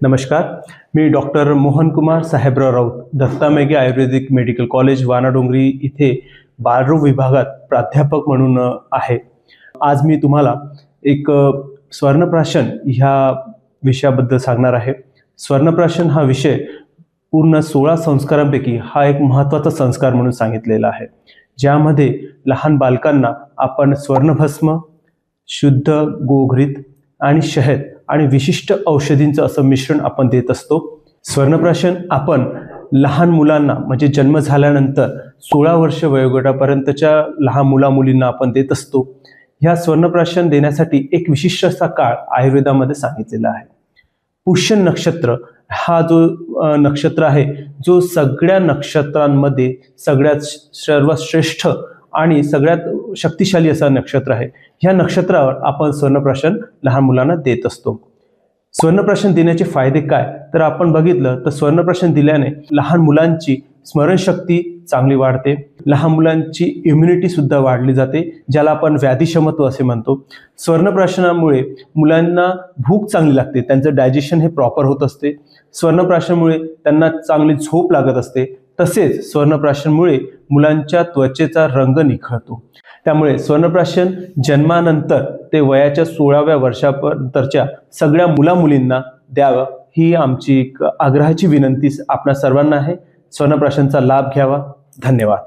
नमस्कार, मी डॉक्टर मोहन कुमार साहेबराव राऊत, दत्ता मेघे आयुर्वेदिक medical college Wanadongri इथे बालरोग विभागात प्राध्यापक म्हणून आहे। आज मी तुम्हाला एक स्वर्णप्राशन ह्या विषयाबद्दल सांगणार आहे। स्वर्णप्राशन हा विषय पूर्ण 16 संस्कारांपैकी हा एक महत्त्वाचा संस्कार म्हणून सांगितलेला आहे, ज्यामध्ये लहान बालकांना आपण स्वर्णभस्म, शुद्ध गोघृत आणि शहद आणि विशिष्ट औषधींचं असं मिश्रण आपण देत असतो। स्वर्णप्राशन आपण लहान मुलांना म्हणजे जन्म झाल्यानंतर 16 वर्ष वयोगटापर्यंतच्या लहान मुला-मुलींना आपण देत असतो। ह्या स्वर्णप्राशन देण्यासाठी एक विशिष्ट असा काळ आयुर्वेदामध्ये सांगितलेला आहे। पुष्य नक्षत्र हा जो नक्षत्र आहे, जो सगळ्या नक्षत्रांमध्ये सगळ्यात सर्वश्रेष्ठ आणि सगळ्यात शक्तिशाली असा नक्षत्र आहे। ह्या नक्षत्रावर आपण स्वर्णप्राशन लहान मुलांना देत असतो। स्वर्णप्राशन देण्याचे फायदे काय तर आपण बघितलं तर स्वर्णप्राशन दिल्याने लहान मुलांची स्मरणशक्ती चांगली वाढते, लहान मुलांची इम्युनिटी सुद्धा वाढली जाते, ज्याला आपण व्याधिशमत्व असे म्हणतो। स्वर्णप्राशनामुळे मुलांना भूक चांगली लागते, त्यांचं डायजेशन हे प्रॉपर होत असते। स्वर्णप्राशनामुळे त्यांना चांगली झोप लागत असते, तसेच स्वर्णप्राशनमुळे मुलांच्या त्वचेचा रंग निखळतो। त्यामुळे स्वर्णप्राशन जन्मानंतर ते वयाच्या 16व्या वर्षापर्यंतच्या सगळ्या मुला-मुलींना द्यावं, ही आमची एक आग्रहाची विनंती आपणा सर्वांना आहे। स्वर्णप्राशनचा लाभ घ्यावा। धन्यवाद।